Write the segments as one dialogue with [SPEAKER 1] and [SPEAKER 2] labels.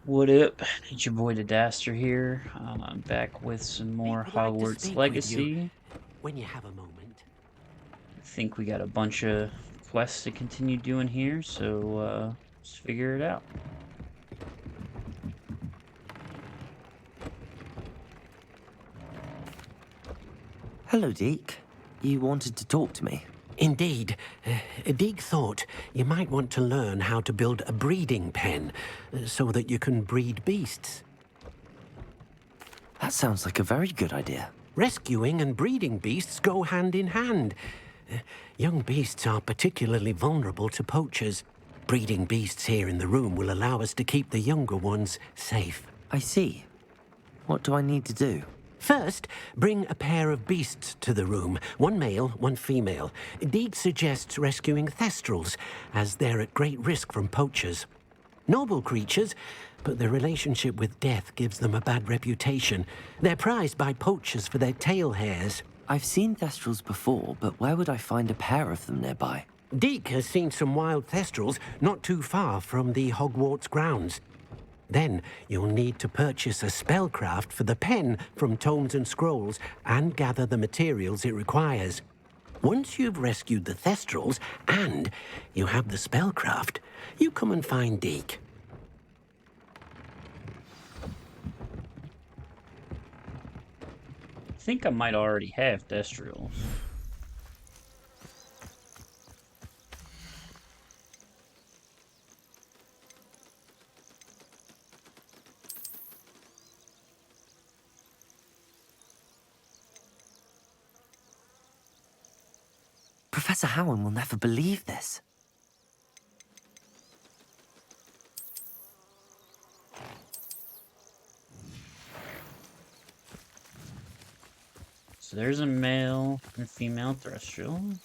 [SPEAKER 1] What up? It's your boy the Daster here. I'm back with some
[SPEAKER 2] Dick
[SPEAKER 1] more
[SPEAKER 2] would like to
[SPEAKER 1] Hogwarts
[SPEAKER 2] speak with you
[SPEAKER 1] Legacy.
[SPEAKER 2] when you have a moment.
[SPEAKER 1] I think we got a bunch of quests to continue doing here, so let's figure it out.
[SPEAKER 3] Hello, Deke. You wanted to talk to me?
[SPEAKER 2] Indeed, Dick thought you might want to learn how to build a breeding pen so that you can breed beasts.
[SPEAKER 3] That sounds like a very good idea.
[SPEAKER 2] Rescuing and breeding beasts go hand in hand. Young beasts are particularly vulnerable to poachers. Breeding beasts here in the room will allow us to keep the younger ones safe.
[SPEAKER 3] I see. What do I need to do?
[SPEAKER 2] First, bring a pair of beasts to the room. One male, one female. Deed suggests rescuing thestrals, as they're at great risk from poachers. Noble creatures, but their relationship with death gives them a bad reputation. They're prized by poachers for their tail hairs.
[SPEAKER 3] I've seen thestrals before, but where would I find a pair of them nearby?
[SPEAKER 2] Deke has seen some wild thestrals not too far from the Hogwarts grounds. Then you'll need to purchase a spellcraft for the pen from Tomes and Scrolls and gather the materials it requires. Once you've rescued the thestrals and you have the spellcraft, you come and find Deke.
[SPEAKER 1] I think I might already have Destrials.
[SPEAKER 3] Professor Howard will never believe this.
[SPEAKER 1] So there's a male and female Thestral.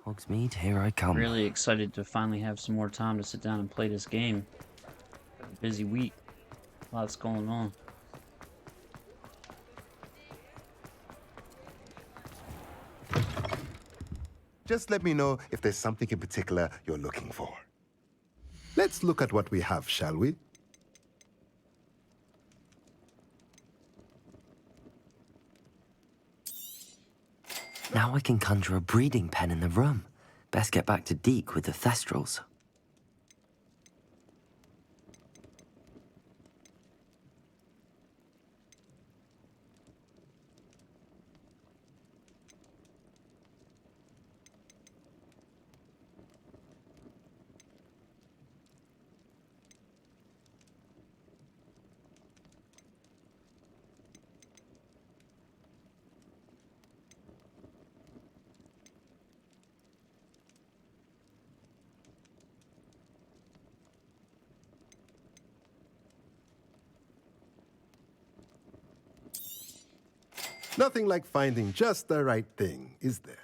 [SPEAKER 3] Hogsmeade, here I come.
[SPEAKER 1] Really excited to finally have some more time to sit down and play this game. Busy week. Lots going on.
[SPEAKER 4] Just let me know if there's something in particular you're looking for. Let's look at what we have, shall we?
[SPEAKER 3] Now I can conjure a breeding pen in the room. Best get back to Deke with the thestrals.
[SPEAKER 4] Nothing like finding just the right thing, is there?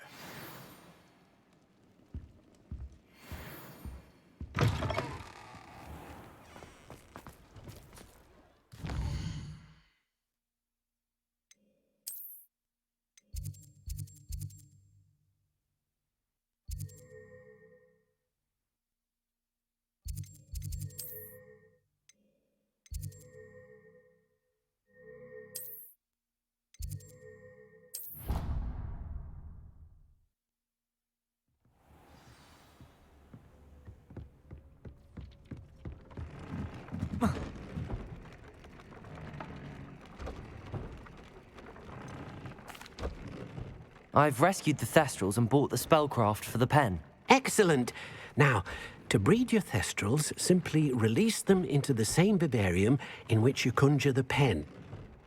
[SPEAKER 3] I've rescued the thestrals and bought the spellcraft for the pen.
[SPEAKER 2] Excellent! Now, to breed your thestrals, simply release them into the same vivarium in which you conjure the pen.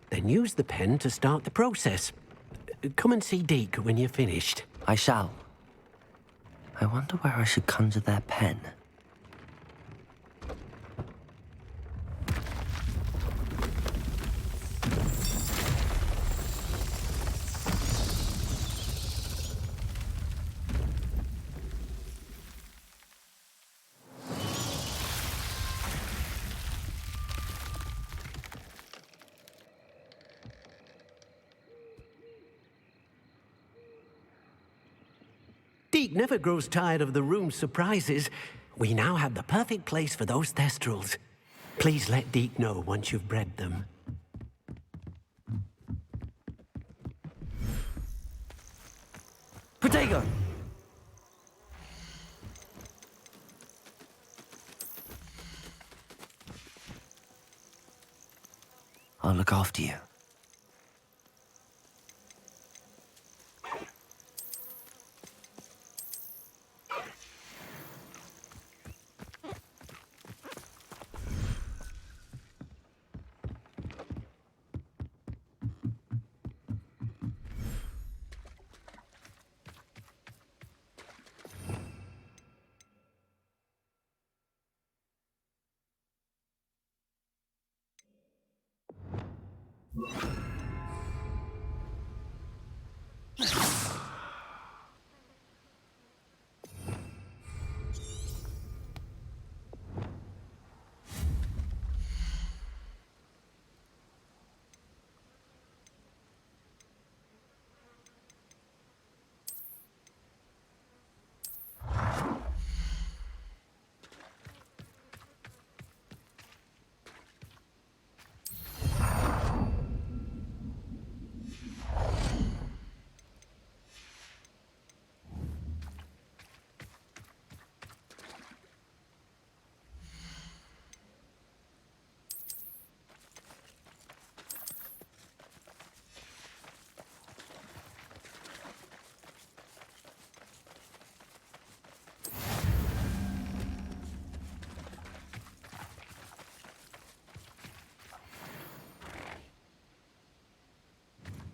[SPEAKER 2] Then use the pen to start the process. Come and see Deke when you're finished.
[SPEAKER 3] I shall. I wonder where I should conjure their pen.
[SPEAKER 2] Deke never grows tired of the room's surprises. We now have the perfect place for those thestrals. Please let Deke know once you've bred them.
[SPEAKER 3] Protego! I'll look after you.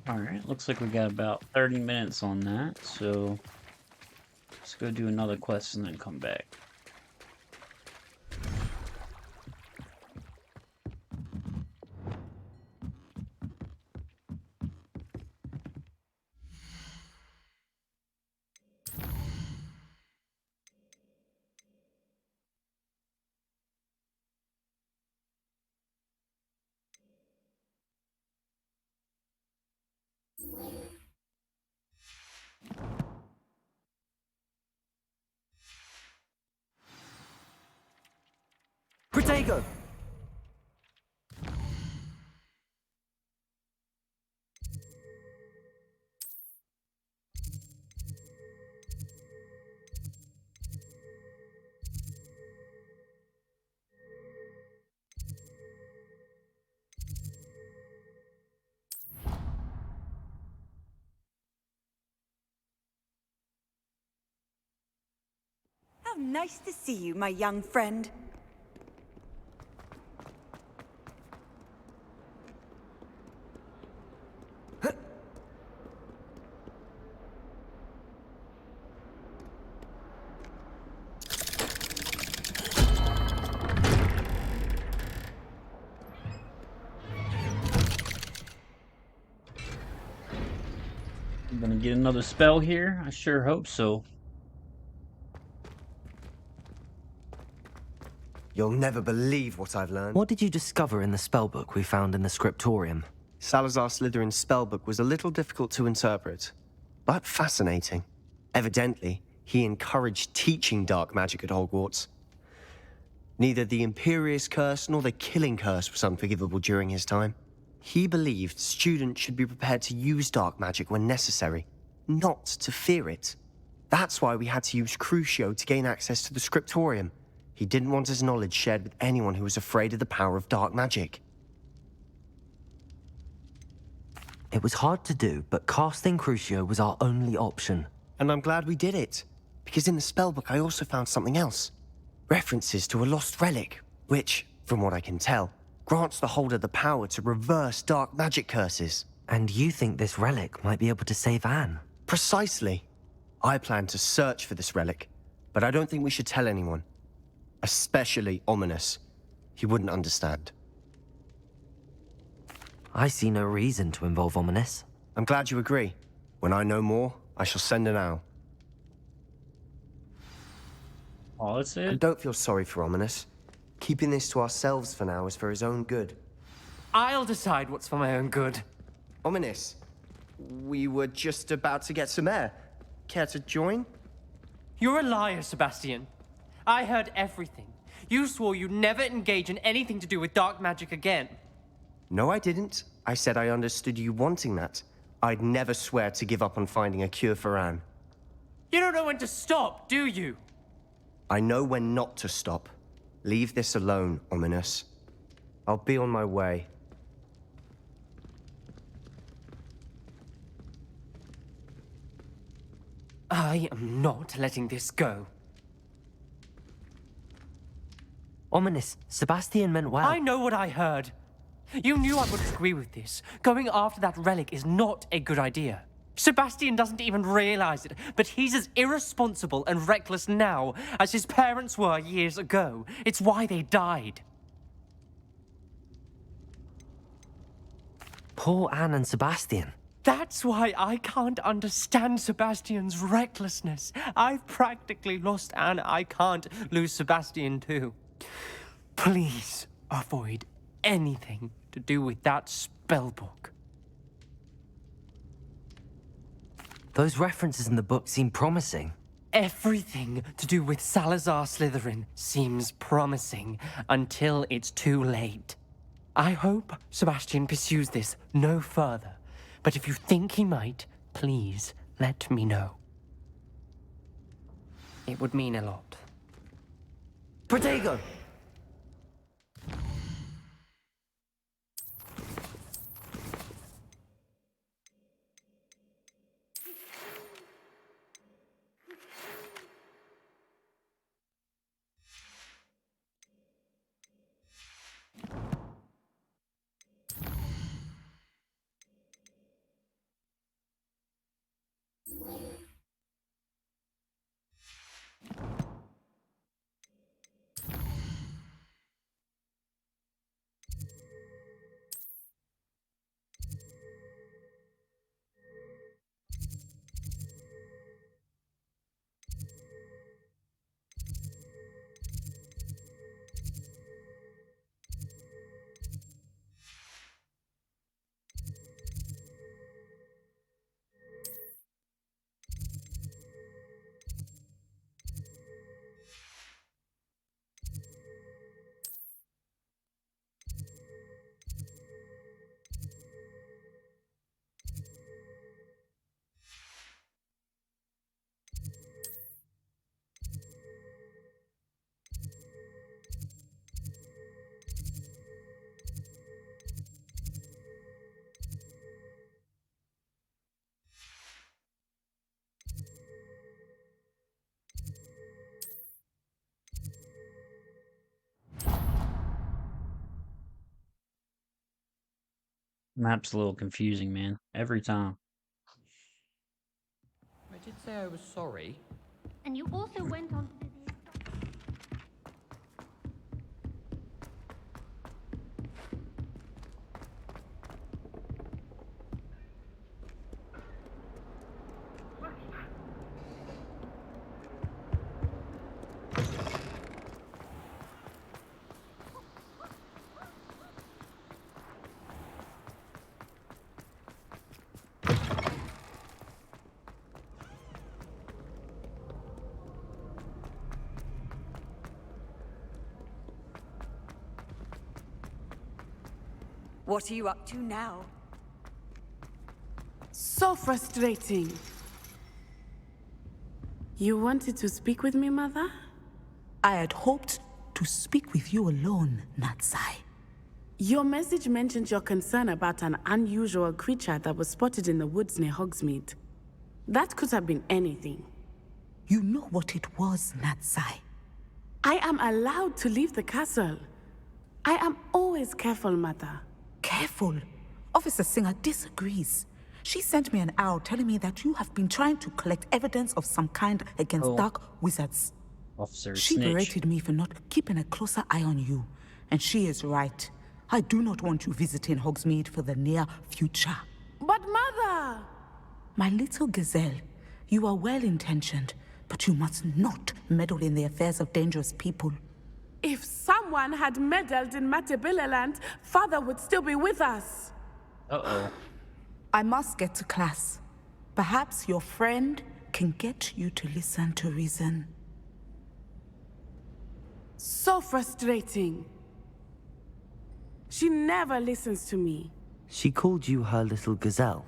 [SPEAKER 1] Alright, looks like we got about 30 minutes on that, so let's go do another quest and then come back.
[SPEAKER 3] Protego!
[SPEAKER 5] How nice to see you, my young friend.
[SPEAKER 1] I'm gonna get another spell here. I sure hope so.
[SPEAKER 6] You'll never believe what I've learned.
[SPEAKER 3] What did you discover in the spellbook we found in the scriptorium?
[SPEAKER 6] Salazar Slytherin's spellbook was a little difficult to interpret, but fascinating. Evidently, he encouraged teaching dark magic at Hogwarts. Neither the Imperious Curse nor the Killing Curse was unforgivable during his time. He believed students should be prepared to use dark magic when necessary, not to fear it. That's why we had to use Crucio to gain access to the scriptorium. He didn't want his knowledge shared with anyone who was afraid of the power of dark magic.
[SPEAKER 3] It was hard to do, but casting Crucio was our only option.
[SPEAKER 6] And I'm glad we did it, because in the spellbook I also found something else. References to a lost relic, which, from what I can tell, grants the holder the power to reverse dark magic curses.
[SPEAKER 3] And you think this relic might be able to save Anne?
[SPEAKER 6] Precisely. I plan to search for this relic, but I don't think we should tell anyone. Especially Ominous. He wouldn't understand.
[SPEAKER 3] I see no reason to involve Ominous.
[SPEAKER 6] I'm glad you agree. When I know more, I shall send an owl.
[SPEAKER 1] Oh, that's
[SPEAKER 6] And
[SPEAKER 1] it?
[SPEAKER 6] don't feel sorry for Ominous. Keeping this to ourselves for now is for his own good.
[SPEAKER 7] I'll decide what's for my own good.
[SPEAKER 6] Ominous, we were just about to get some air. Care to join?
[SPEAKER 7] You're a liar, Sebastian. I heard everything. You swore you'd never engage in anything to do with dark magic again.
[SPEAKER 6] No, I didn't. I said I understood you wanting that. I'd never swear to give up on finding a cure for Anne.
[SPEAKER 7] You don't know when to stop, do you?
[SPEAKER 6] I know when not to stop. Leave this alone, Ominous. I'll be on my way.
[SPEAKER 7] I am not letting this go.
[SPEAKER 3] Ominous, Sebastian meant well.
[SPEAKER 7] I know what I heard. You knew I would agree with this. Going after that relic is not a good idea. Sebastian doesn't even realize it, but he's as irresponsible and reckless now as his parents were years ago. It's why they died.
[SPEAKER 3] Poor Anne and Sebastian.
[SPEAKER 7] That's why I can't understand Sebastian's recklessness. I've practically lost Anne. I can't lose Sebastian too. Please avoid anything to do with that spellbook.
[SPEAKER 3] Those references in the book seem promising.
[SPEAKER 7] Everything to do with Salazar Slytherin seems promising until it's too late. I hope Sebastian pursues this no further, but if you think he might, please let me know. It would mean a lot.
[SPEAKER 3] Protego!
[SPEAKER 1] Map's a little confusing, man. Every time.
[SPEAKER 8] I did say I was sorry.
[SPEAKER 9] And you also went on to do the
[SPEAKER 5] What are you up to now?
[SPEAKER 10] So frustrating. You wanted to speak with me, Mother?
[SPEAKER 11] I had hoped to speak with you alone, Natsai.
[SPEAKER 10] Your message mentioned your concern about an unusual creature that was spotted in the woods near Hogsmeade. That could have been anything.
[SPEAKER 11] You know what it was, Natsai.
[SPEAKER 10] I am allowed to leave the castle. I am always careful, Mother.
[SPEAKER 11] Careful. Officer Singer disagrees. She sent me an owl telling me that you have been trying to collect evidence of some kind against dark wizards.
[SPEAKER 1] Officer
[SPEAKER 11] She
[SPEAKER 1] Snitch.
[SPEAKER 11] berated me for not keeping a closer eye on you. And she is right. I do not want you visiting Hogsmeade for the near future.
[SPEAKER 10] But Mother!
[SPEAKER 11] My little gazelle, you are well-intentioned, but you must not meddle in the affairs of dangerous people.
[SPEAKER 10] If someone had meddled in Matabeleland, Father would still be with us.
[SPEAKER 1] Uh-oh.
[SPEAKER 11] I must get to class. Perhaps your friend can get you to listen to reason.
[SPEAKER 10] So frustrating. She never listens to me.
[SPEAKER 3] She called you her little gazelle.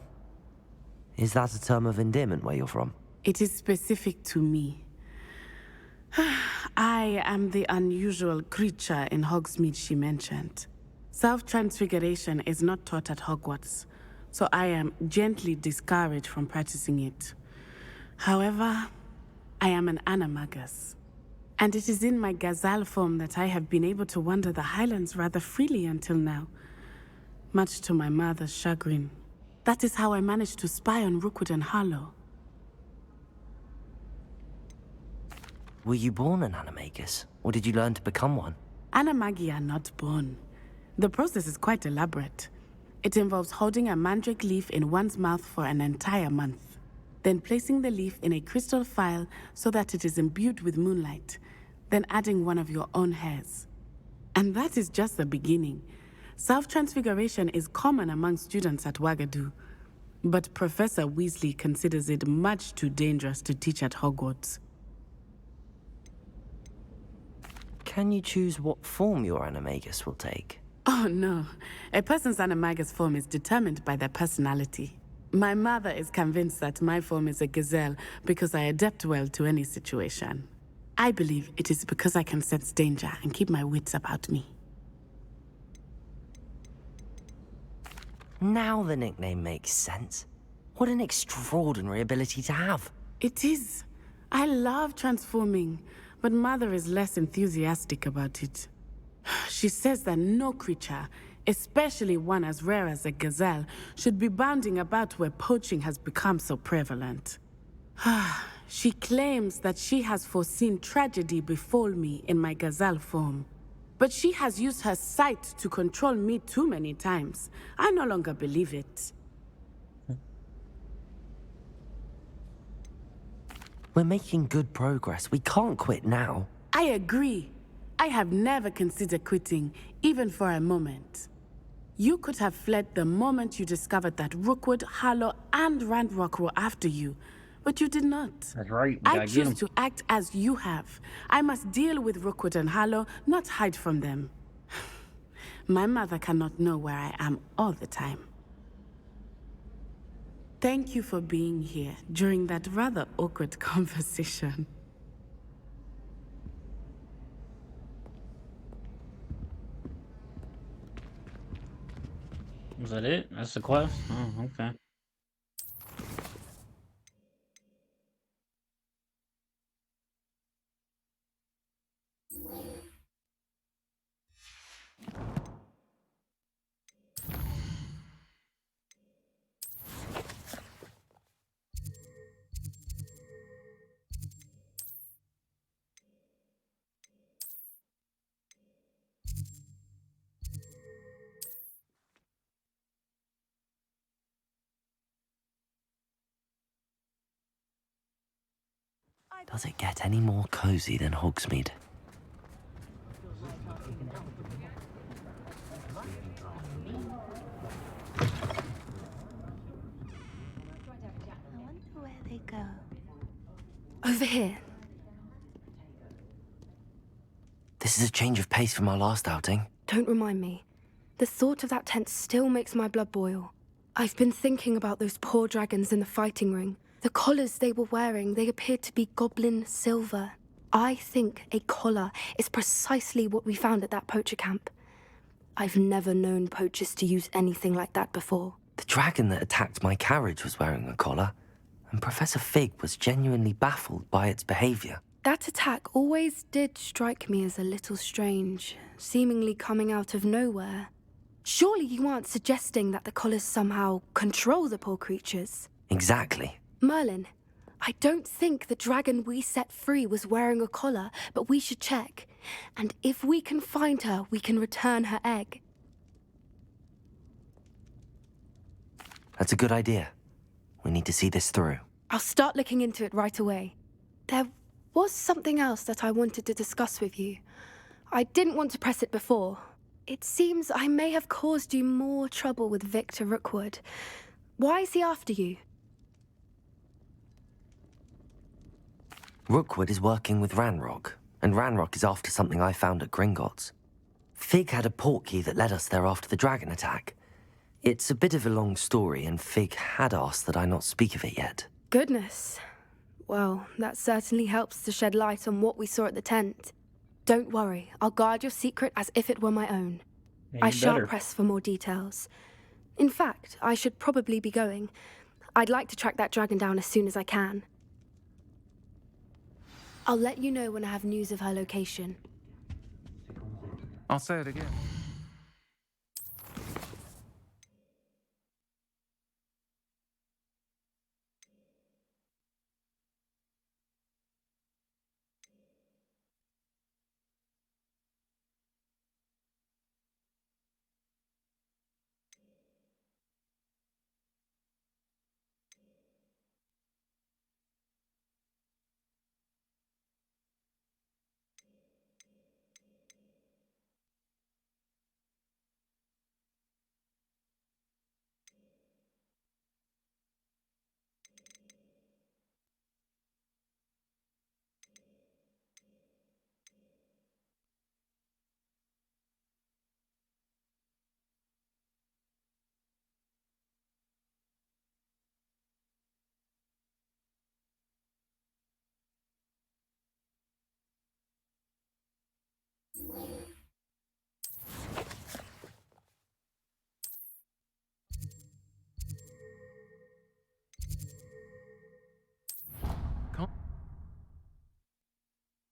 [SPEAKER 3] Is that a term of endearment where you're from?
[SPEAKER 10] It is specific to me. I am the unusual creature in Hogsmeade she mentioned. Self-transfiguration is not taught at Hogwarts, so I am gently discouraged from practicing it. However, I am an animagus, and it is in my gazelle form that I have been able to wander the Highlands rather freely until now, much to my mother's chagrin. That is how I managed to spy on Rookwood and Harlow.
[SPEAKER 3] Were you born an animagus, or did you learn to become one?
[SPEAKER 10] Animagi are not born. The process is quite elaborate. It involves holding a mandrake leaf in one's mouth for an entire month, then placing the leaf in a crystal phial so that it is imbued with moonlight, then adding one of your own hairs. And that is just the beginning. Self-transfiguration is common among students at Wagadu, but Professor Weasley considers it much too dangerous to teach at Hogwarts.
[SPEAKER 3] Can you choose what form your animagus will take?
[SPEAKER 10] Oh no, a person's animagus form is determined by their personality. My mother is convinced that my form is a gazelle because I adapt well to any situation. I believe it is because I can sense danger and keep my wits about me.
[SPEAKER 3] Now the nickname makes sense. What an extraordinary ability to have.
[SPEAKER 10] It is. I love transforming, but Mother is less enthusiastic about it. She says that no creature, especially one as rare as a gazelle, should be bounding about where poaching has become so prevalent. She claims that she has foreseen tragedy befall me in my gazelle form. But she has used her sight to control me too many times. I no longer believe it.
[SPEAKER 3] We're making good progress. We can't quit now.
[SPEAKER 10] I agree. I have never considered quitting, even for a moment. You could have fled the moment you discovered that Rookwood, Harlow, and Ranrock were after you, but you did not.
[SPEAKER 1] That's right.
[SPEAKER 10] I choose to act as you have. I must deal with Rookwood and Harlow, not hide from them. My mother cannot know where I am all the time. Thank you for being here during that rather awkward conversation.
[SPEAKER 1] Was that it? That's the quest? Oh, okay.
[SPEAKER 3] Does it get any more cozy than Hogsmeade?
[SPEAKER 9] Where they go.
[SPEAKER 12] Over here.
[SPEAKER 3] This is a change of pace from our last outing.
[SPEAKER 12] Don't remind me. The thought of that tent still makes my blood boil. I've been thinking about those poor dragons in the fighting ring. The collars they were wearing, they appeared to be goblin silver. I think a collar is precisely what we found at that poacher camp. I've never known poachers to use anything like that before.
[SPEAKER 3] The dragon that attacked my carriage was wearing a collar, and Professor Fig was genuinely baffled by its behavior.
[SPEAKER 12] That attack always did strike me as a little strange, seemingly coming out of nowhere. Surely you aren't suggesting that the collars somehow control the poor creatures?
[SPEAKER 3] Exactly.
[SPEAKER 12] Merlin, I don't think the dragon we set free was wearing a collar, but we should check. And if we can find her, we can return her egg.
[SPEAKER 3] That's a good idea. We need to see this through.
[SPEAKER 12] I'll start looking into it right away. There was something else that I wanted to discuss with you. I didn't want to press it before. It seems I may have caused you more trouble with Victor Rookwood. Why is he after you?
[SPEAKER 3] Rookwood is working with Ranrock, and Ranrock is after something I found at Gringotts. Fig had a portkey that led us there after the dragon attack. It's a bit of a long story, and Fig had asked that I not speak of it yet.
[SPEAKER 12] Goodness. Well, that certainly helps to shed light on what we saw at the tent. Don't worry, I'll guard your secret as if it were my own.
[SPEAKER 1] Yeah,
[SPEAKER 12] I
[SPEAKER 1] you
[SPEAKER 12] shan't
[SPEAKER 1] better.
[SPEAKER 12] press for more details. In fact, I should probably be going. I'd like to track that dragon down as soon as I can. I'll let you know when I have news of her location.
[SPEAKER 13] I'll say it again.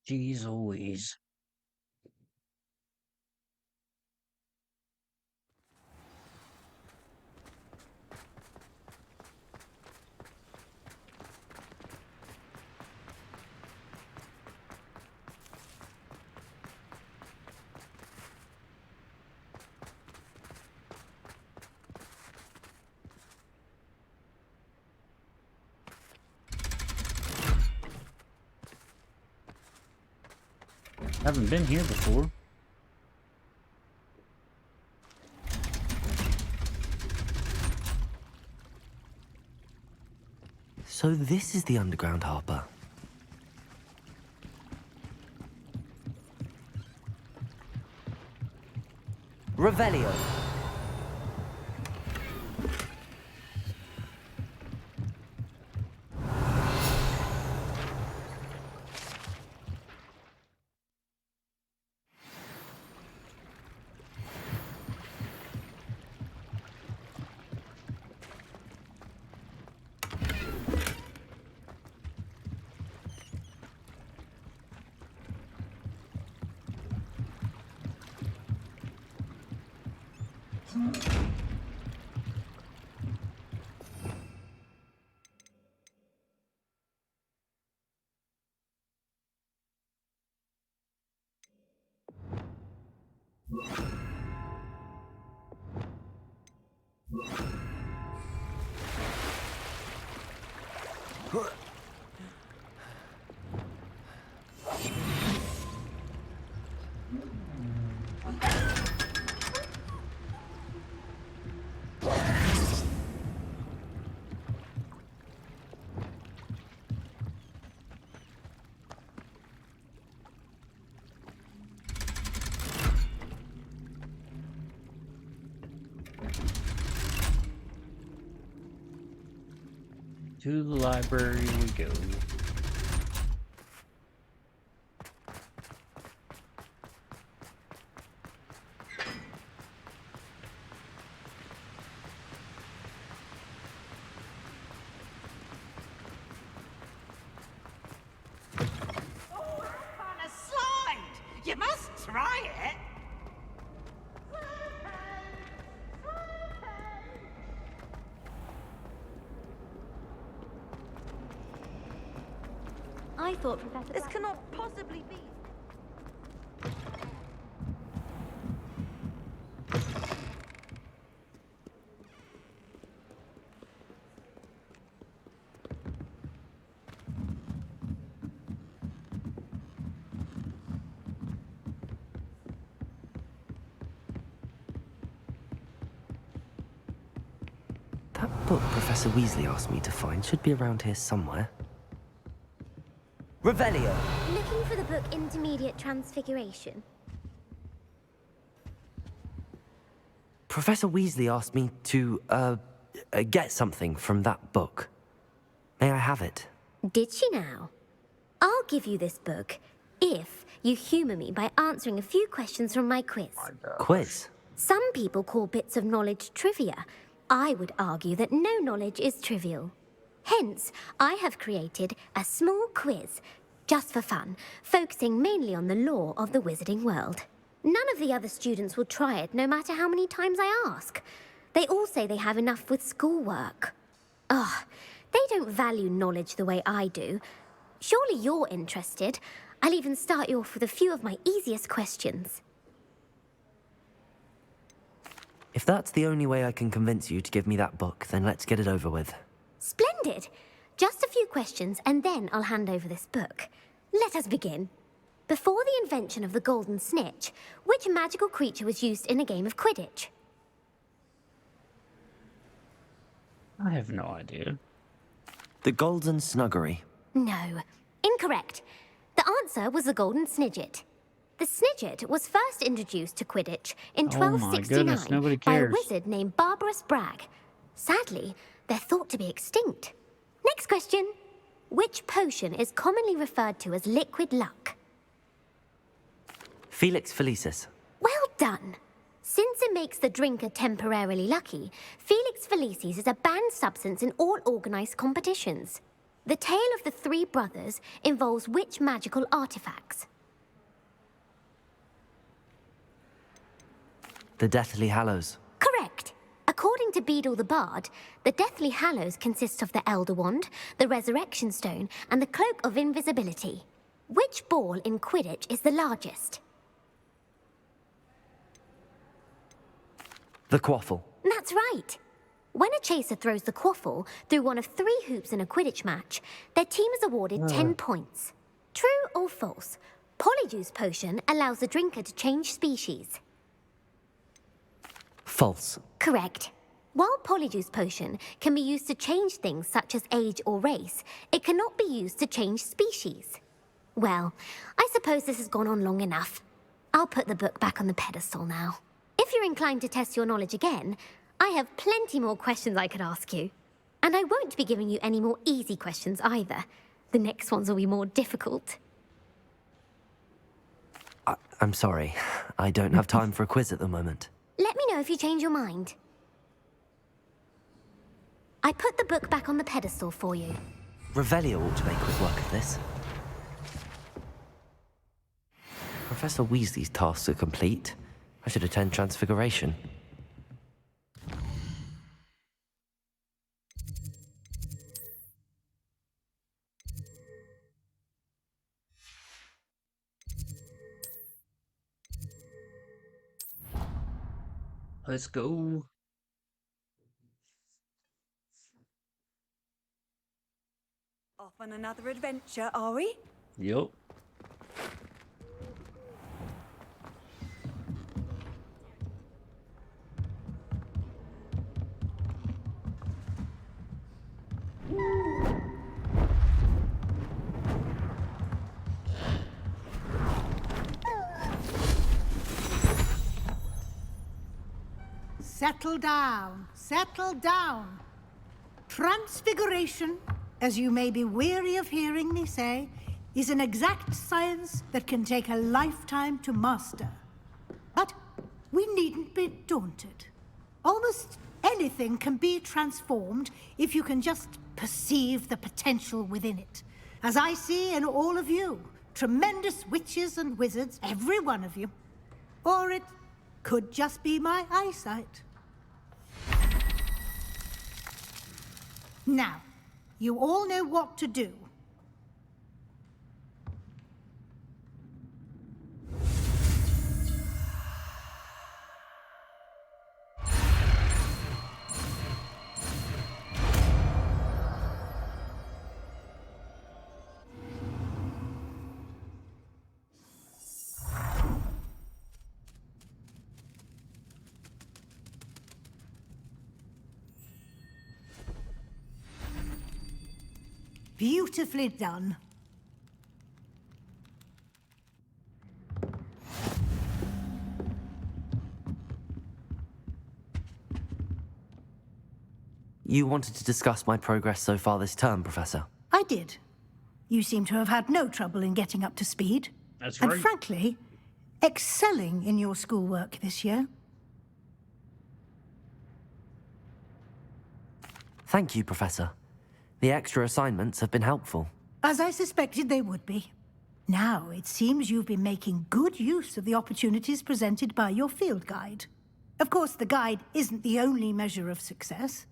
[SPEAKER 1] Jeez Louise. Haven't been here before.
[SPEAKER 3] So this is the underground harbour. Revelio.
[SPEAKER 1] To the library we go.
[SPEAKER 11] You must try it.
[SPEAKER 9] I thought Professor...
[SPEAKER 5] This cannot possibly be.
[SPEAKER 3] That book Professor Weasley asked me to find should be around here somewhere. Revelio.
[SPEAKER 9] Looking for the book Intermediate Transfiguration?
[SPEAKER 3] Professor Weasley asked me to, get something from that book. May I have it?
[SPEAKER 9] Did she now? I'll give you this book if you humour me by answering a few questions from my quiz.
[SPEAKER 3] Quiz?
[SPEAKER 9] Some people call bits of knowledge trivia. I would argue that no knowledge is trivial. Hence, I have created a small quiz, just for fun, focusing mainly on the lore of the wizarding world. None of the other students will try it, no matter how many times I ask. They all say they have enough with schoolwork. Ugh, they don't value knowledge the way I do. Surely you're interested. I'll even start you off with a few of my easiest questions.
[SPEAKER 3] If that's the only way I can convince you to give me that book, then let's get it over with.
[SPEAKER 9] Splendid! Just a few questions, and then I'll hand over this book. Let us begin. Before the invention of the golden snitch, which magical creature was used in a game of Quidditch?
[SPEAKER 1] I have no idea.
[SPEAKER 3] The Golden Snuggery.
[SPEAKER 9] No. Incorrect. The answer was the golden snidget. The snidget was first introduced to Quidditch in
[SPEAKER 1] Oh my goodness,
[SPEAKER 9] 1269
[SPEAKER 1] nobody
[SPEAKER 9] by a
[SPEAKER 1] cares.
[SPEAKER 9] wizard named Barbarous Bragg. Sadly, they're thought to be extinct. Next question. Which potion is commonly referred to as liquid luck?
[SPEAKER 3] Felix Felicis.
[SPEAKER 9] Well done. Since it makes the drinker temporarily lucky, Felix Felicis is a banned substance in all organised competitions. The tale of the three brothers involves which magical artifacts?
[SPEAKER 3] The Deathly Hallows.
[SPEAKER 9] Correct. According to Beadle the Bard, the Deathly Hallows consists of the Elder Wand, the Resurrection Stone, and the Cloak of Invisibility. Which ball in Quidditch is the largest?
[SPEAKER 3] The Quaffle.
[SPEAKER 9] That's right. When a chaser throws the quaffle through one of 3 hoops in a Quidditch match, their team is awarded 10 points. True or false? Polyjuice Potion allows the drinker to change species.
[SPEAKER 3] False.
[SPEAKER 9] Correct. While Polyjuice Potion can be used to change things such as age or race, it cannot be used to change species. Well, I suppose this has gone on long enough. I'll put the book back on the pedestal now. If you're inclined to test your knowledge again, I have plenty more questions I could ask you. And I won't be giving you any more easy questions either. The next ones will be more difficult.
[SPEAKER 3] I'm sorry. I don't have time for a quiz at the moment.
[SPEAKER 9] Let me know if you change your mind. I put the book back on the pedestal for you.
[SPEAKER 3] Revelio ought to make quick work of this. Professor Weasley's tasks are complete. I should attend Transfiguration.
[SPEAKER 1] Let's go.
[SPEAKER 5] Off on another adventure, are we?
[SPEAKER 1] Yup.
[SPEAKER 14] Settle down, settle down. Transfiguration, as you may be weary of hearing me say, is an exact science that can take a lifetime to master. But we needn't be daunted. Almost anything can be transformed if you can just perceive the potential within it. As I see in all of you, tremendous witches and wizards, every one of you. Or it could just be my eyesight. Now, you all know what to do. Beautifully done.
[SPEAKER 3] You wanted to discuss my progress so far this term, Professor?
[SPEAKER 14] I did. You seem to have had no trouble in getting up to speed.
[SPEAKER 1] That's
[SPEAKER 14] and
[SPEAKER 1] right.
[SPEAKER 14] frankly, excelling in your schoolwork this year.
[SPEAKER 3] Thank you, Professor. The extra assignments have been helpful.
[SPEAKER 14] As I suspected they would be. Now, it seems you've been making good use of the opportunities presented by your field guide. Of course, the guide isn't the only measure of success.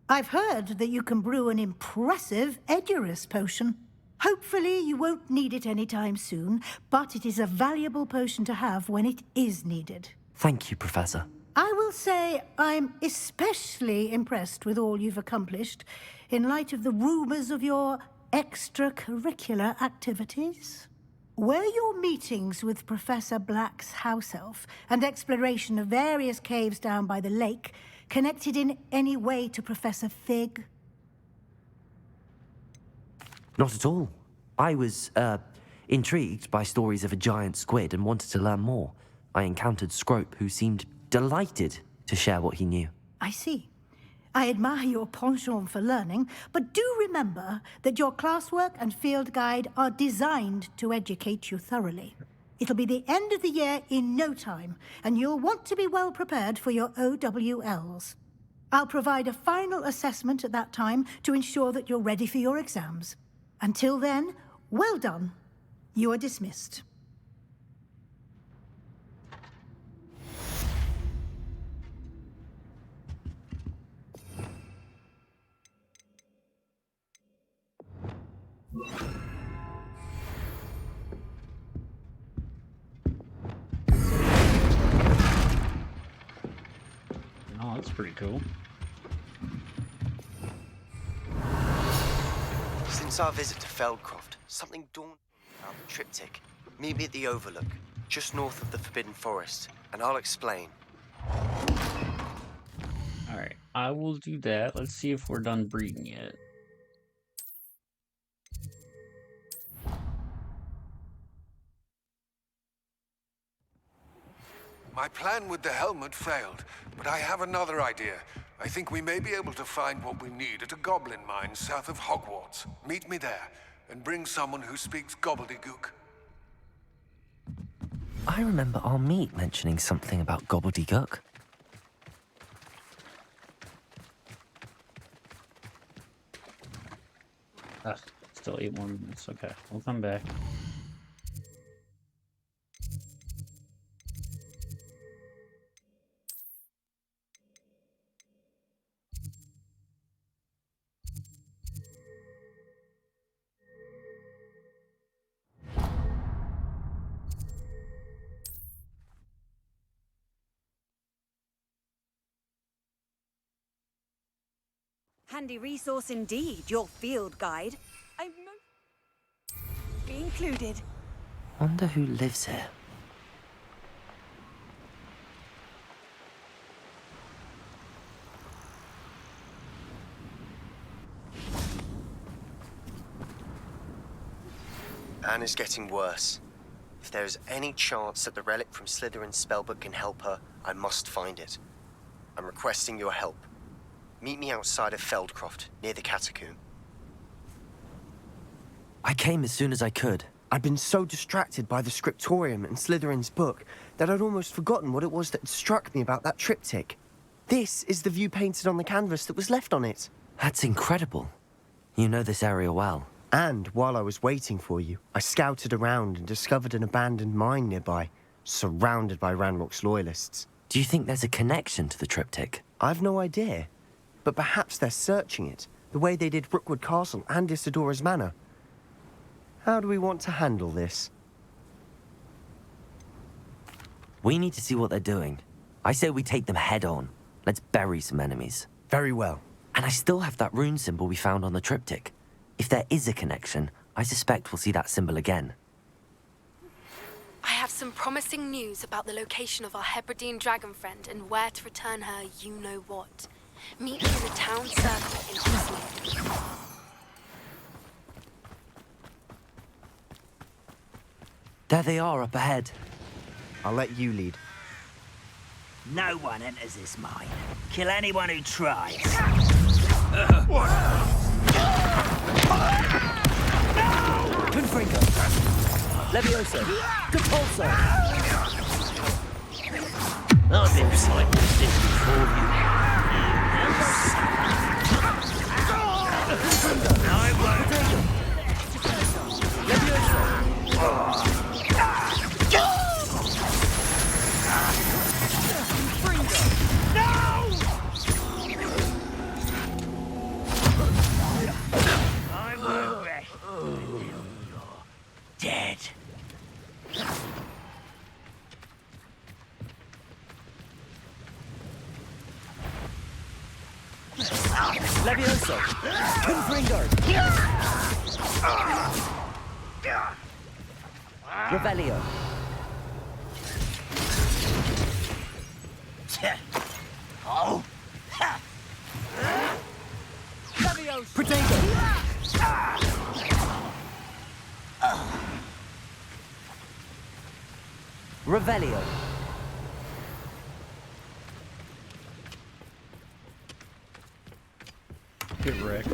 [SPEAKER 14] I've heard that you can brew an impressive Edurus potion. Hopefully, you won't need it anytime soon, but it is a valuable potion to have when it is needed.
[SPEAKER 3] Thank you, Professor.
[SPEAKER 14] I will say I'm especially impressed with all you've accomplished in light of the rumors of your extracurricular activities. Were your meetings with Professor Black's house elf and exploration of various caves down by the lake connected in any way to Professor Fig?
[SPEAKER 3] Not at all. I was, intrigued by stories of a giant squid and wanted to learn more. I encountered Scrope, who seemed delighted to share what he knew.
[SPEAKER 14] I see. I admire your penchant for learning, but do remember that your classwork and field guide are designed to educate you thoroughly. It'll be the end of the year in no time, and you'll want to be well prepared for your OWLs. I'll provide a final assessment at that time to ensure that you're ready for your exams. Until then, well done. You are dismissed.
[SPEAKER 1] Oh, that's pretty cool.
[SPEAKER 6] Since our visit to Feldcroft, something dawned on me about the triptych. Meet me at the Overlook, just north of the Forbidden Forest, and I'll explain.
[SPEAKER 1] Alright, I will do that. Let's see if we're done breeding yet.
[SPEAKER 15] My plan with the helmet failed, but I have another idea. I think we may be able to find what we need at a goblin mine south of Hogwarts. Meet me there, and bring someone who speaks gobbledygook.
[SPEAKER 3] I remember our meet mentioning something about gobbledygook.
[SPEAKER 1] Still 8 more minutes. Okay, we'll come back.
[SPEAKER 5] Handy resource indeed, your field guide. I'm be included.
[SPEAKER 3] Wonder who lives here.
[SPEAKER 6] Anne is getting worse. If there is any chance that the relic from Slytherin's spellbook can help her, I must find it. I'm requesting your help. Meet me outside of Feldcroft, near the Catacomb.
[SPEAKER 3] I came as soon as I could.
[SPEAKER 6] I'd been so distracted by the scriptorium and Slytherin's book that I'd almost forgotten what it was that had struck me about that triptych. This is the view painted on the canvas that was left on it.
[SPEAKER 3] That's incredible. You know this area well.
[SPEAKER 6] And while I was waiting for you, I scouted around and discovered an abandoned mine nearby, surrounded by Ranrock's loyalists.
[SPEAKER 3] Do you think there's a connection to the triptych?
[SPEAKER 6] I've no idea. But perhaps they're searching it, the way they did Rookwood Castle and Isidora's Manor. How do we want to handle this?
[SPEAKER 3] We need to see what they're doing. I say we take them head on. Let's bury some enemies.
[SPEAKER 6] Very well.
[SPEAKER 3] And I still have that rune symbol we found on the triptych. If there is a connection, I suspect we'll see that symbol again.
[SPEAKER 12] I have some promising news about the location of our Hebridean dragon friend and where to return her you-know-what. Meet me in the town circle in Hogsmeade.
[SPEAKER 3] There they are up ahead.
[SPEAKER 6] I'll let you lead.
[SPEAKER 16] No one enters this mine. Kill anyone who tries. Confringo. Levioso. Depulso.
[SPEAKER 17] I've been fighting this before you. I won't.
[SPEAKER 16] Levioso.
[SPEAKER 17] I won't rest. Dead.
[SPEAKER 16] Levioso. Confringo. Revelio.
[SPEAKER 17] Oh.
[SPEAKER 16] Levioso. Protego. Revelio.
[SPEAKER 1] Get wrecked.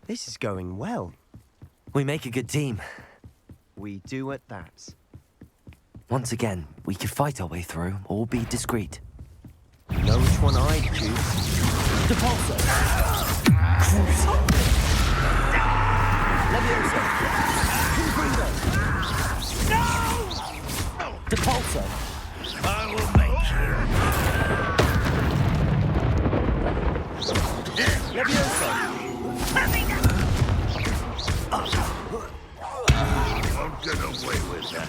[SPEAKER 6] This is going well.
[SPEAKER 3] We make a good team.
[SPEAKER 6] We do at that.
[SPEAKER 3] Once again, we could fight our way through or be discreet.
[SPEAKER 6] You know which one I'd choose.
[SPEAKER 16] Depulso. Levioso. Confringo. No! Depulso.
[SPEAKER 17] I will make you.
[SPEAKER 16] Levioso.
[SPEAKER 17] Won't get away with that.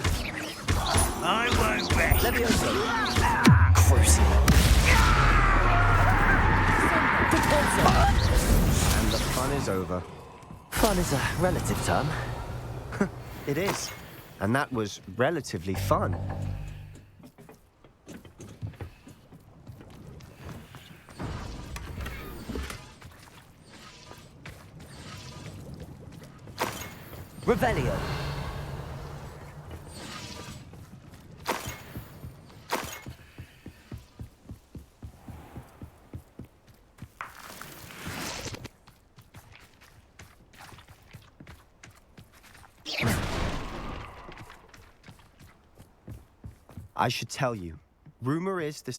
[SPEAKER 17] I won't rest.
[SPEAKER 16] Levioso.
[SPEAKER 3] Crucible.
[SPEAKER 16] Depulso.
[SPEAKER 6] And the fun is over.
[SPEAKER 3] Fun is a relative term.
[SPEAKER 6] It is. And that was relatively fun.
[SPEAKER 16] Revelio.
[SPEAKER 6] I should tell you. Rumor is this.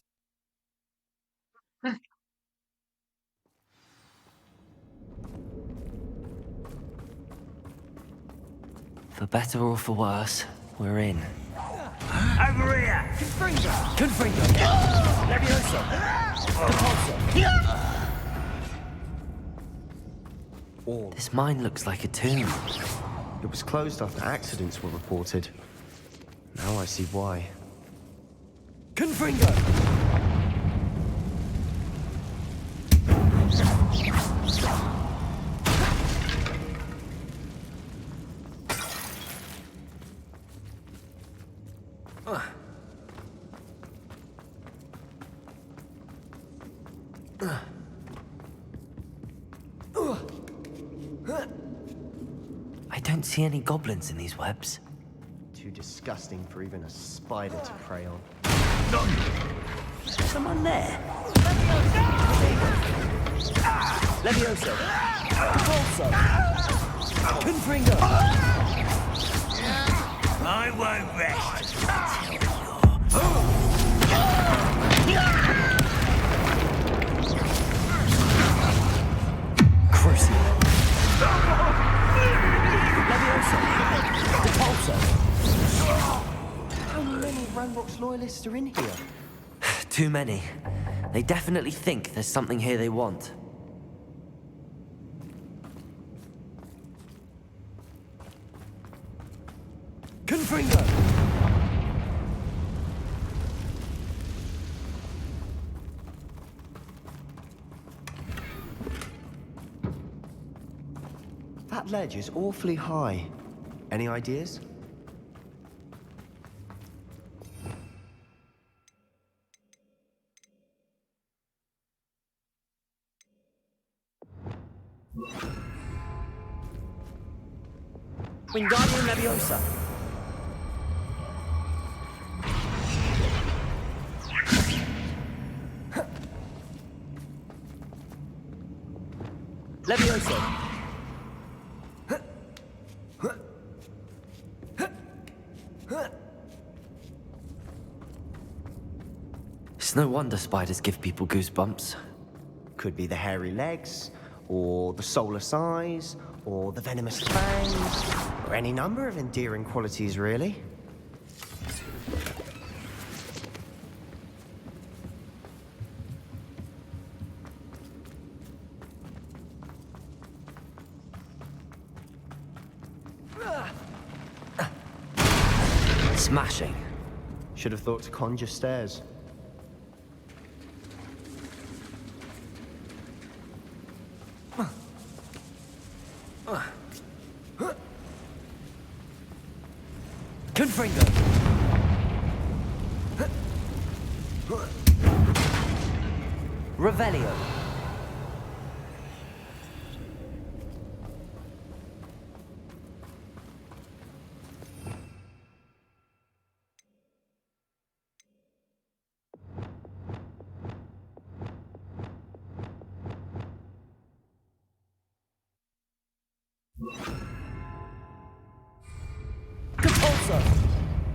[SPEAKER 3] For better or for worse, we're in.
[SPEAKER 17] Over here.
[SPEAKER 16] Confringo. Confringo. Levioso. Depulso.
[SPEAKER 3] This mine looks like a tomb.
[SPEAKER 6] It was closed after accidents were reported. Now I see why.
[SPEAKER 16] Confringo.
[SPEAKER 3] I don't see any goblins in these webs.
[SPEAKER 6] Too disgusting for even a spider to prey on.
[SPEAKER 17] Someone there.
[SPEAKER 16] Levioso. Depulso. Confringo.
[SPEAKER 17] I won't rest.
[SPEAKER 16] Crucible. Levioso. Depulso.
[SPEAKER 6] How many Ranrock's loyalists are in here?
[SPEAKER 3] Too many. They definitely think there's something here they want.
[SPEAKER 16] Confringo.
[SPEAKER 6] That ledge is awfully high. Any ideas?
[SPEAKER 16] Wingardium Leviosa. Leviosa.
[SPEAKER 3] It's no wonder spiders give people goosebumps.
[SPEAKER 6] Could be the hairy legs, or the soulless eyes, or the venomous fangs, or any number of endearing qualities, really.
[SPEAKER 3] Smashing.
[SPEAKER 6] Should have thought to conjure stairs.
[SPEAKER 16] Confringo. Revelio.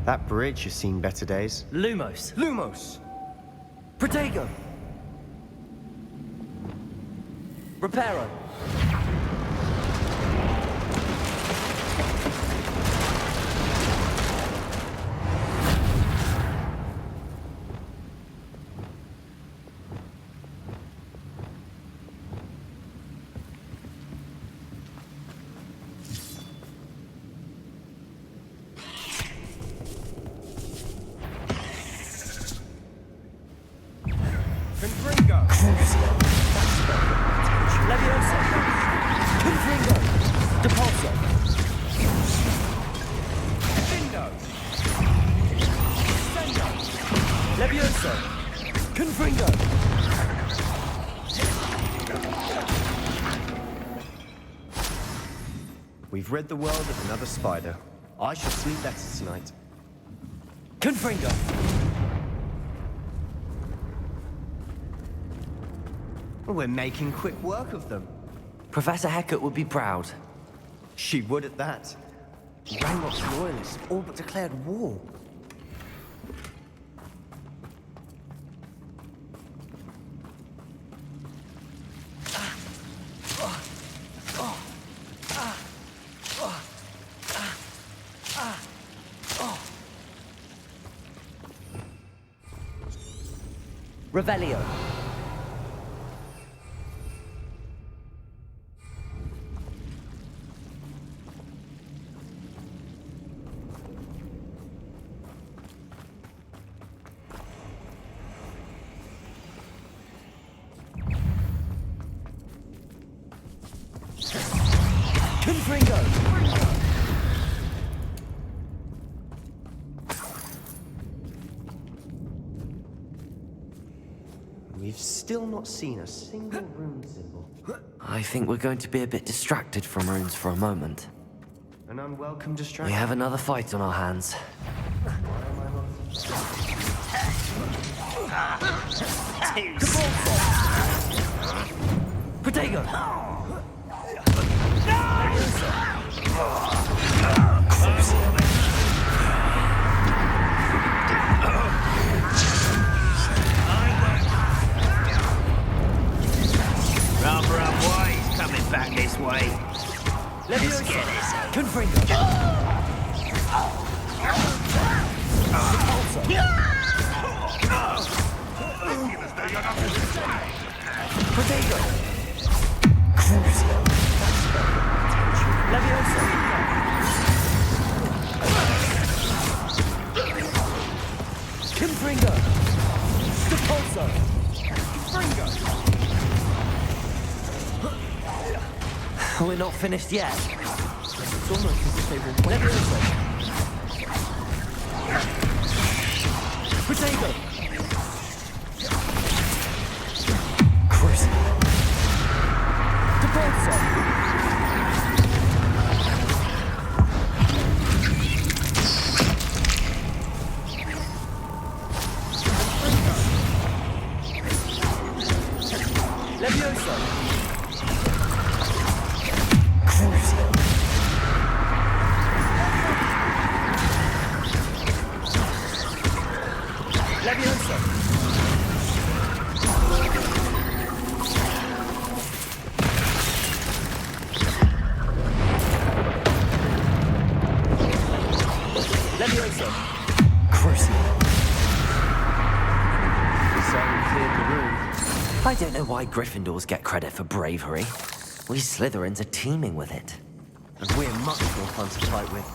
[SPEAKER 6] That bridge has seen better days.
[SPEAKER 16] Lumos.
[SPEAKER 6] Lumos!
[SPEAKER 16] Protego. Reparo. Leviosa. Confringo. Depulso. Findo. Sendo. Leviosa. Confringo.
[SPEAKER 6] We've rid the world of another spider. I shall sleep better tonight.
[SPEAKER 16] Confringo.
[SPEAKER 6] We're making quick work of them.
[SPEAKER 3] Professor Hecat would be proud.
[SPEAKER 6] She would at that. Ranrock's loyalists all but declared war.
[SPEAKER 16] Revelio. Confringo.
[SPEAKER 6] We've still not seen a single rune symbol.
[SPEAKER 3] I think we're going to be a bit distracted from runes for a moment.
[SPEAKER 6] An unwelcome distraction.
[SPEAKER 3] We have another fight on our hands.
[SPEAKER 16] Protego.
[SPEAKER 17] Rather unwise coming back this way.
[SPEAKER 16] Let's
[SPEAKER 17] get it.
[SPEAKER 16] Confringo. Protego. Leviosa. Confringo. Depulso. Confringo.
[SPEAKER 3] We're not finished yet.
[SPEAKER 16] It's almost as if they were Leviosa. Protego. Depulso. Levioso! Levioso! Levioso!
[SPEAKER 3] Crucial.
[SPEAKER 6] So we cleared the room.
[SPEAKER 3] I don't know why Gryffindors get credit for bravery. We Slytherins are teeming with it.
[SPEAKER 6] And we're much more fun to fight with.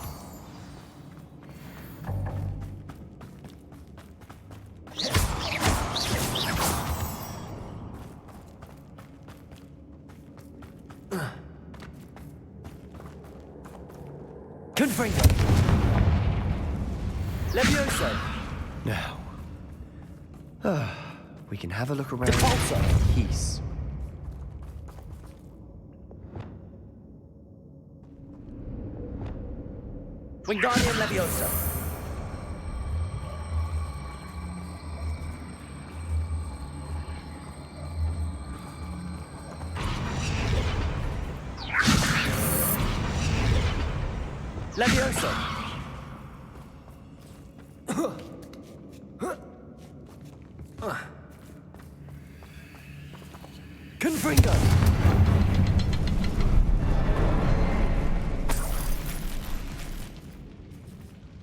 [SPEAKER 16] Confringo! Levioso!
[SPEAKER 6] Now. We can have a look around.
[SPEAKER 16] Depulso!
[SPEAKER 6] Peace.
[SPEAKER 16] Wingardium Levioso! Levioso! Confringo!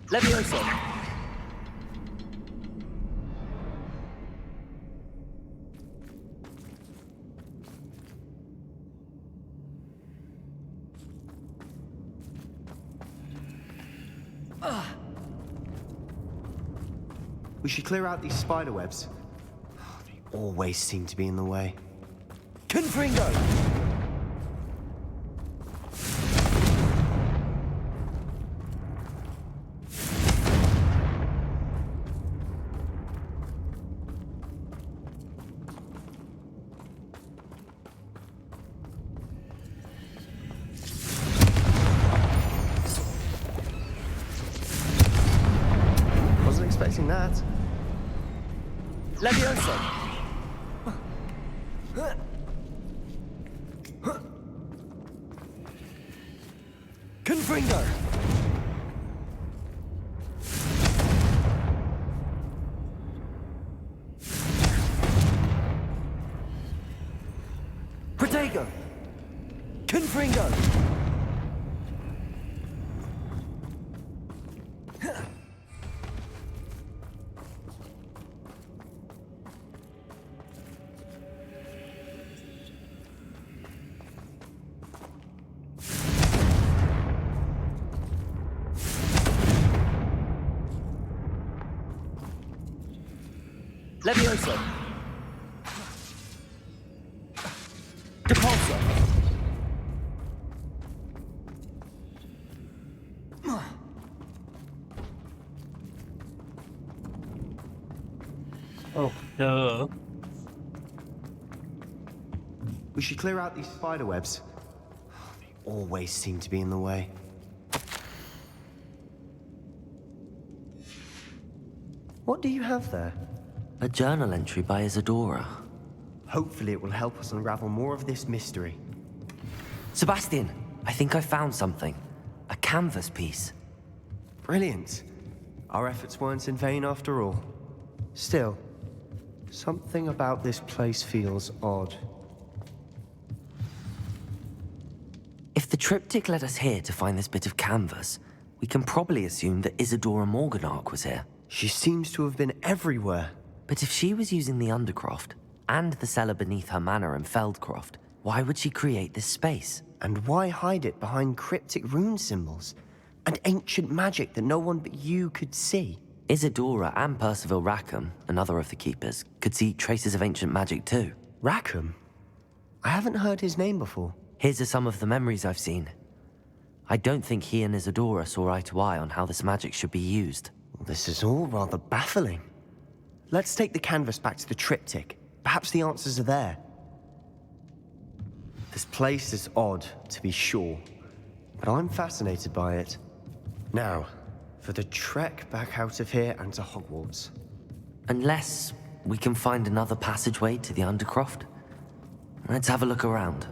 [SPEAKER 16] Levioso!
[SPEAKER 6] We should clear out these spider webs. They always seem to be in the way.
[SPEAKER 16] Confringo!
[SPEAKER 6] Wasn't expecting that.
[SPEAKER 16] Levioso! Confringo! Protego! Confringo! Levioso! Depulso!
[SPEAKER 1] Oh, duh.
[SPEAKER 6] We should clear out these spider webs. They always seem to be in the way. What do you have there?
[SPEAKER 3] A journal entry by Isadora.
[SPEAKER 6] Hopefully it will help us unravel more of this mystery.
[SPEAKER 3] Sebastian, I think I found something. A canvas piece.
[SPEAKER 6] Brilliant. Our efforts weren't in vain after all. Still, something about this place feels odd.
[SPEAKER 3] If the triptych led us here to find this bit of canvas, we can probably assume that Isadora Morganach was here.
[SPEAKER 6] She seems to have been everywhere.
[SPEAKER 3] But if she was using the Undercroft, and the cellar beneath her manor in Feldcroft, why would she create this space?
[SPEAKER 6] And why hide it behind cryptic rune symbols? And ancient magic that no one but you could see?
[SPEAKER 3] Isadora and Percival Rackham, another of the Keepers, could see traces of ancient magic too.
[SPEAKER 6] Rackham? I haven't heard his name before.
[SPEAKER 3] Here are some of the memories I've seen. I don't think he and Isadora saw eye to eye on how this magic should be used.
[SPEAKER 6] This is all rather baffling. Let's take the canvas back to the triptych. Perhaps the answers are there. This place is odd, to be sure, but I'm fascinated by it. Now, for the trek back out of here and to Hogwarts.
[SPEAKER 3] Unless we can find another passageway to the Undercroft. Let's have a look around.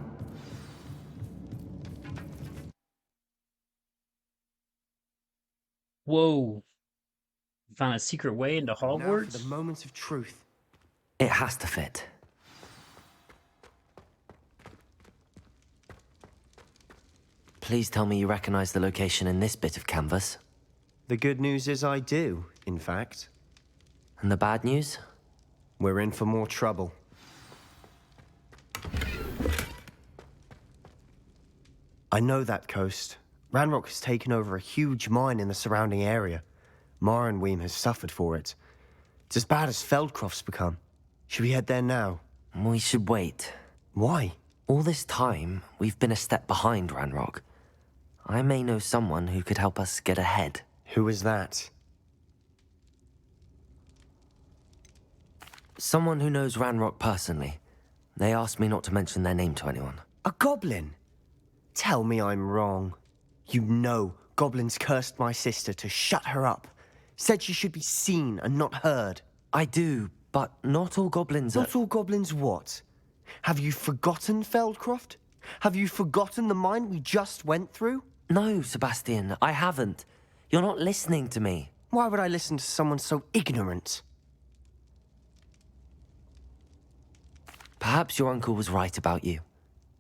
[SPEAKER 1] Whoa. Found a secret way into
[SPEAKER 6] Now for the
[SPEAKER 1] Hogwarts?
[SPEAKER 6] moments of truth.
[SPEAKER 3] It has to fit. Please tell me you recognize the location in this bit of canvas.
[SPEAKER 6] The good news is I do, in fact.
[SPEAKER 3] And the bad news?
[SPEAKER 6] We're in for more trouble. I know that coast. Ranrock has taken over a huge mine in the surrounding area. Mornweem has suffered for it. It's as bad as Feldcroft's become. Should we head there now?
[SPEAKER 3] We should wait.
[SPEAKER 6] Why?
[SPEAKER 3] All this time, we've been a step behind Ranrock. I may know someone who could help us get ahead.
[SPEAKER 6] Who is that?
[SPEAKER 3] Someone who knows Ranrock personally. They asked me not to mention their name to anyone.
[SPEAKER 6] A goblin? Tell me I'm wrong. You know goblins cursed my sister to shut her up. Said she should be seen and not heard.
[SPEAKER 3] I do, but not all goblins are...
[SPEAKER 6] Not all goblins what? Have you forgotten Feldcroft? Have you forgotten the mine we just went through?
[SPEAKER 3] No, Sebastian, I haven't. You're not listening to me.
[SPEAKER 6] Why would I listen to someone so ignorant?
[SPEAKER 3] Perhaps your uncle was right about you.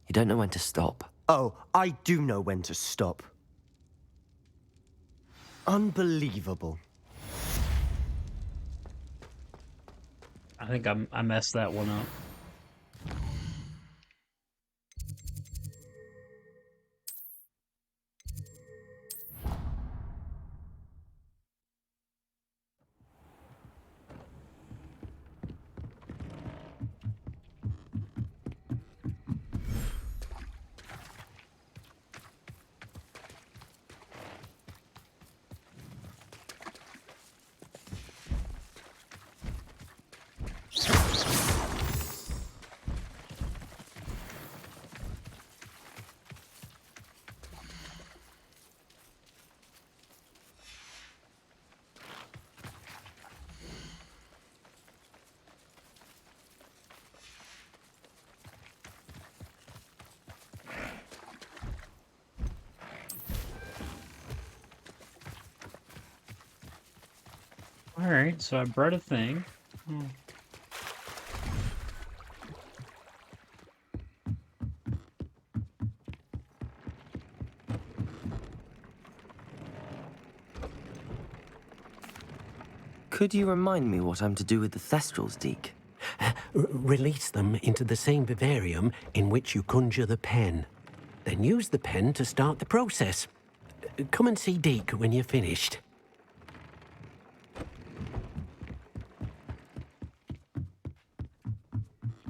[SPEAKER 3] You don't know when to stop.
[SPEAKER 6] Oh, I do know when to stop. Unbelievable.
[SPEAKER 1] I think I messed that one up. Alright, so I brought a thing.
[SPEAKER 3] Could you remind me what I'm to do with the Thestrals, Deke?
[SPEAKER 2] Release them into the same vivarium in which you conjure the pen. Then use the pen to start the process. Come and see Deke when you're finished.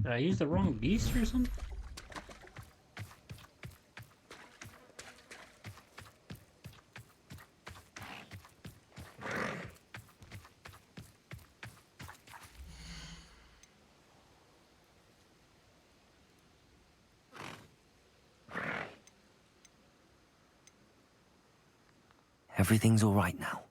[SPEAKER 1] Did I use the wrong beast or something?
[SPEAKER 3] Everything's all right now.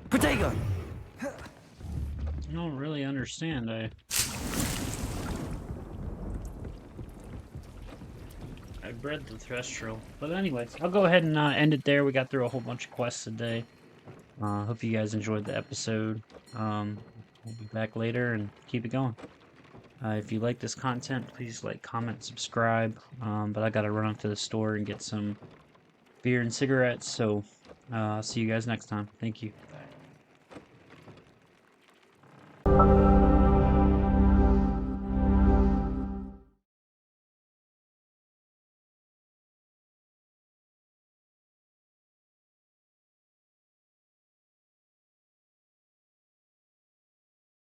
[SPEAKER 16] Protego!
[SPEAKER 1] I don't really understand. I bred the Thestral. But anyways, I'll go ahead and end it there. We got through a whole bunch of quests today. Hope you guys enjoyed the episode. We'll be back later and keep it going. If you like this content, please like, comment, subscribe. But I gotta run up to the store and get some beer and cigarettes. So I'll see you guys next time. Thank you.